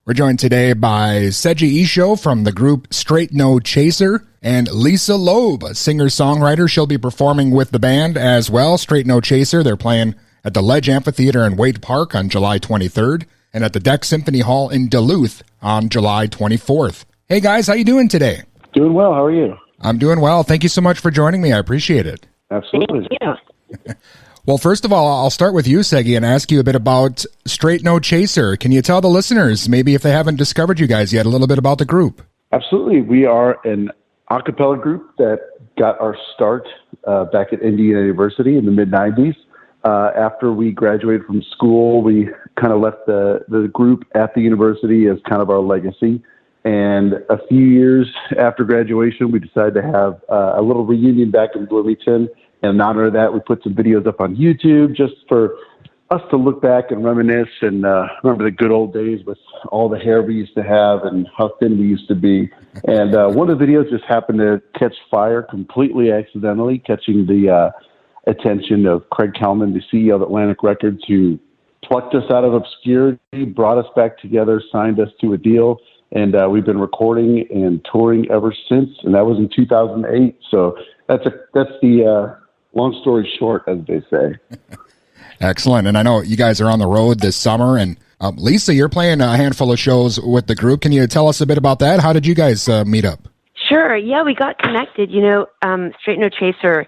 We're joined today by Seggie Isho from the group Straight No Chaser and Lisa Loeb, a singer-songwriter. She'll be performing with the band as well. Straight No Chaser, they're playing at the Ledge Amphiteater in Waite Park on July 23rd and at the DECC Symphony Hall in Duluth on July 24th. Hey guys, how you doing today? Doing well. How are you? I'm doing well. Thank you so much for joining me. I appreciate it. Absolutely. Yeah. Well, first of all, I'll start with you, Seggie, and ask you a bit about Straight No Chaser. Can you tell the listeners, maybe if they haven't discovered you guys yet, a little bit about the group? Absolutely. We are an a cappella group that got our start back at Indiana University in the mid-'90s. After we graduated from school, we kind of left the group at the university as kind of our legacy. And a few years after graduation, we decided to have a little reunion back in Bloomington. And in honor of that, we put some videos up on YouTube just for us to look back and reminisce and remember the good old days with all the hair we used to have and how thin we used to be. And one of the videos just happened to catch fire completely accidentally, catching the attention of Craig Kalman, the CEO of Atlantic Records, who plucked us out of obscurity, brought us back together, signed us to a deal. And we've been recording and touring ever since. And that was in 2008. So that's the long story short, as they say. Excellent. And I know you guys are on the road this summer. And Lisa, you're playing a handful of shows with the group. Can you tell us a bit about that? How did you guys meet up? Sure. Yeah, we got connected. You know, Straight No Chaser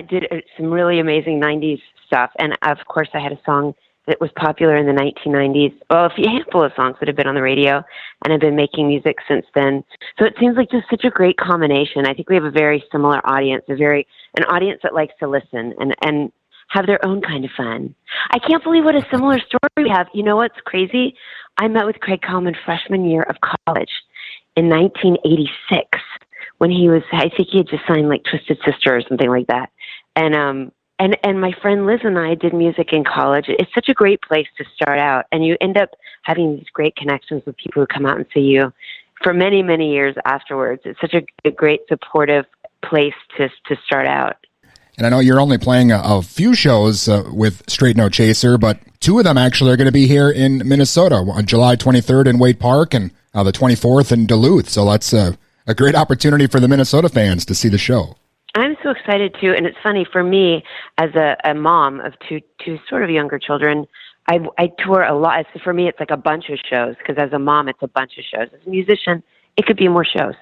did some really amazing 90s stuff. And, of course, I had a song that was popular in the 1990s. Well, a handful of songs that have been on the radio, and I've been making music since then. So it seems like just such a great combination. I think we have a very similar audience, an audience that likes to listen and have their own kind of fun. I can't believe what a similar story we have. You know what's crazy? I met with Craig Kalman freshman year of college in 1986 when I think he had just signed like Twisted Sister or something like that. And my friend Liz and I did music in college. It's such a great place to start out. And you end up having these great connections with people who come out and see you for many, many years afterwards. It's such a great supportive place to start out. And I know you're only playing a few shows with Straight No Chaser, but two of them actually are going to be here in Minnesota on July 23rd in Waite Park and the 24th in Duluth. So that's a great opportunity for the Minnesota fans to see the show. I'm so excited too, and it's funny for me as a mom of two sort of younger children. I tour a lot. For me, it's like a bunch of shows because as a mom, it's a bunch of shows. As a musician, it could be more shows.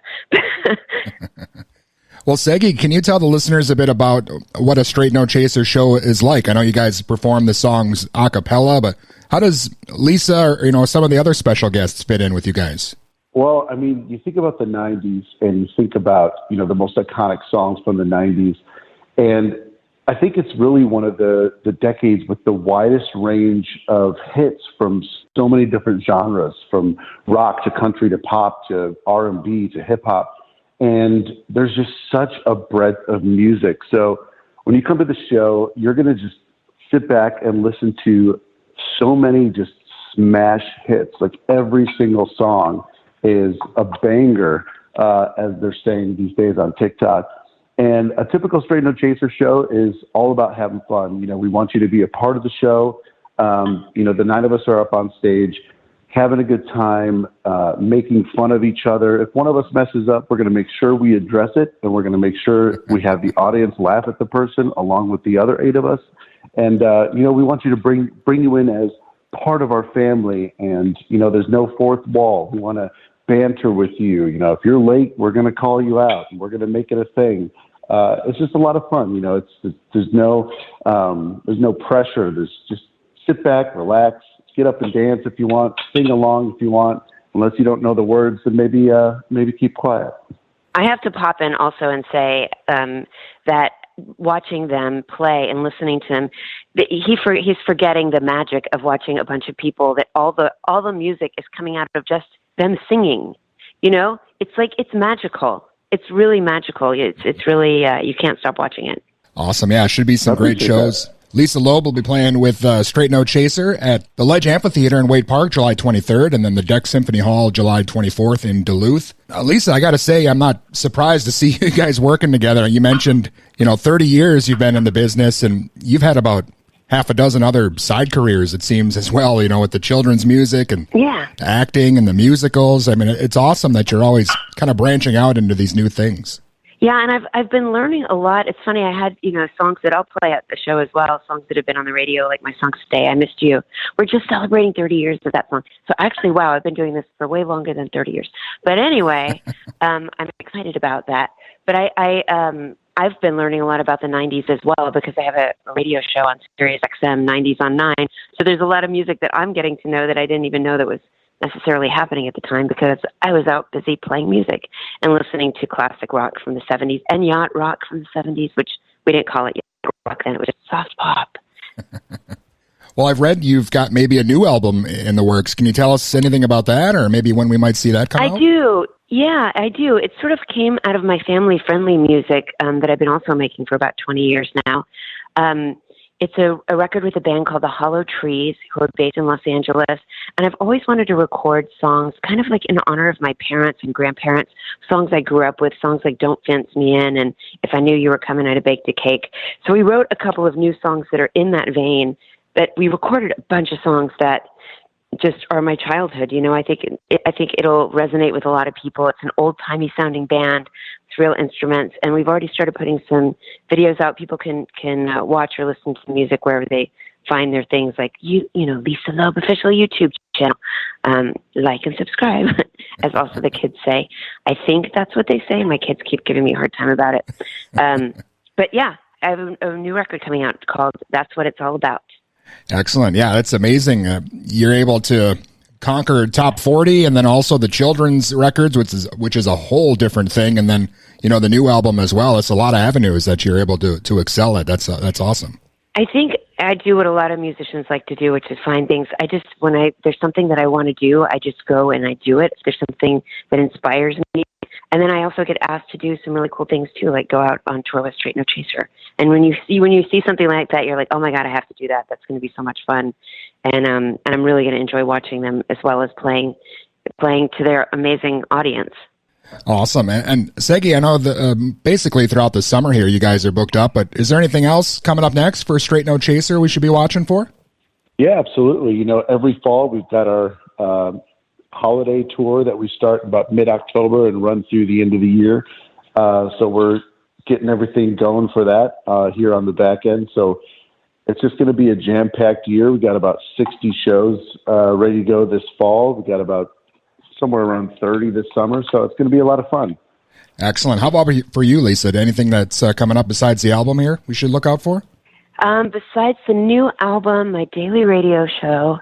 Well, Seggie, can you tell the listeners a bit about what a Straight No Chaser show is like? I know you guys perform the songs a cappella, but how does Lisa or some of the other special guests fit in with you guys? Well, I mean, you think about the 90s and you think about, the most iconic songs from the 90s. And I think it's really one of the decades with the widest range of hits from so many different genres, from rock to country to pop to R&B to hip hop. And there's just such a breadth of music. So when you come to the show, you're going to just sit back and listen to so many just smash hits, like every single song is a banger, as they're saying these days on TikTok. And a typical Straight No Chaser show is all about having fun. We want you to be a part of the show. The 9 of us are up on stage, having a good time, making fun of each other. If one of us messes up, we're going to make sure we address it, and we're going to make sure we have the audience laugh at the person along with the other 8 of us. And, we want you to bring you in as part of our family. And, there's no fourth wall. We want to banter with you. If you're late, we're going to call you out and we're going to make it a thing. It's just a lot of fun. There's no pressure. There's just sit back, relax, get up and dance if you want, sing along if you want, unless you don't know the words, then maybe keep quiet. I have to pop in also and say that watching them play and listening to them, he's forgetting the magic of watching a bunch of people, that all the music is coming out of just them singing. It's magical. It's really magical. It's really you can't stop watching it. Awesome. Yeah, it should be some great shows. Lisa Loeb will be playing with Straight No Chaser at the Ledge Amphiteater in Waite Park, July 23rd, and then the DECC Symphony Hall, July 24th in Duluth. Lisa, I got to say, I'm not surprised to see you guys working together. You mentioned, 30 years you've been in the business, and you've had about half a dozen other side careers, it seems, as well, with the children's music and acting and the musicals. I mean, it's awesome that you're always kind of branching out into these new things. Yeah, and I've been learning a lot. It's funny, I had, songs that I'll play at the show as well, songs that have been on the radio, like my song Stay, I Missed You. We're just celebrating 30 years of that song. So actually, wow, I've been doing this for way longer than 30 years. But anyway, I'm excited about that. But I've been learning a lot about the 90s as well because I have a radio show on Sirius XM 90s on 9. So there's a lot of music that I'm getting to know that I didn't even know that was necessarily happening at the time because I was out busy playing music and listening to classic rock from the 70s and yacht rock from the 70s, which we didn't call it yacht rock then. It was just soft pop. Well, I've read you've got maybe a new album in the works. Can you tell us anything about that or maybe when we might see that come out? I do. Yeah, I do. It sort of came out of my family-friendly music that I've been also making for about 20 years now. It's a record with a band called the Hollow Trees, who are based in Los Angeles. And I've always wanted to record songs kind of like in honor of my parents and grandparents, songs I grew up with, songs like Don't Fence Me In and If I Knew You Were Coming, I'd Have Baked a Cake. So we wrote a couple of new songs that are in that vein, but we recorded a bunch of songs that just are my childhood. I think it'll resonate with a lot of people. It's an old-timey sounding band. It's real instruments, and we've already started putting some videos out. People can watch or listen to the music wherever they find their things, like Lisa Loeb official YouTube channel. Like and subscribe, as also the kids say. I think that's what they say. My kids keep giving me a hard time about it. But yeah, I have a new record coming out called That's What It's All About. Excellent. Yeah, that's amazing. You're able to conquer top 40 and then also the children's records, which is a whole different thing. And then, the new album as well. It's a lot of avenues that you're able to excel at. That's awesome. I think I do what a lot of musicians like to do, which is find things. There's something that I want to do, I just go and I do it. If there's something that inspires me. And then I also get asked to do some really cool things too, like go out on tour with Straight No Chaser. And when you see something like that, you're like, oh my God, I have to do that. That's going to be so much fun. And I'm really going to enjoy watching them as well as playing to their amazing audience. Awesome. And Seggie, I know basically throughout the summer here, you guys are booked up, but is there anything else coming up next for Straight No Chaser we should be watching for? Yeah, absolutely. Every fall we've got our holiday tour that we start about mid-October and run through the end of the year. So we're getting everything going for that here on the back end. So it's just going to be a jam-packed year. We got about 60 shows ready to go this fall. We got about somewhere around 30 this summer. So it's going to be a lot of fun. Excellent. How about for you, Lisa? Anything that's coming up besides the album here we should look out for? Besides the new album, my daily radio show,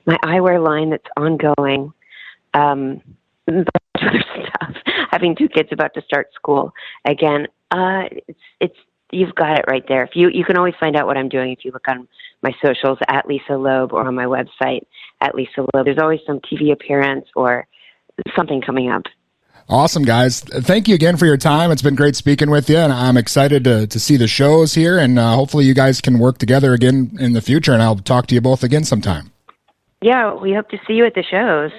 my eyewear line that's ongoing, a bunch of other stuff. Having 2 kids about to start school again. It's you've got it right there. If you can always find out what I'm doing if you look on my socials at Lisa Loeb or on my website at Lisa Loeb. There's always some TV appearance or something coming up. Awesome, guys. Thank you again for your time. It's been great speaking with you, and I'm excited to see the shows here, and hopefully you guys can work together again in the future, and I'll talk to you both again sometime. Yeah, we hope to see you at the shows.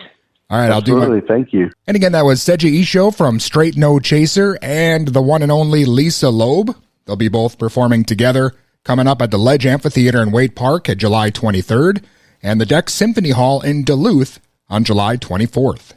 All right, Absolutely. Thank you. And again, that was Seggie Isho from Straight No Chaser and the one and only Lisa Loeb. They'll be both performing together coming up at the Ledge Amphiteater in Waite Park at July 23rd and the DECC Symphony Hall in Duluth on July 24th.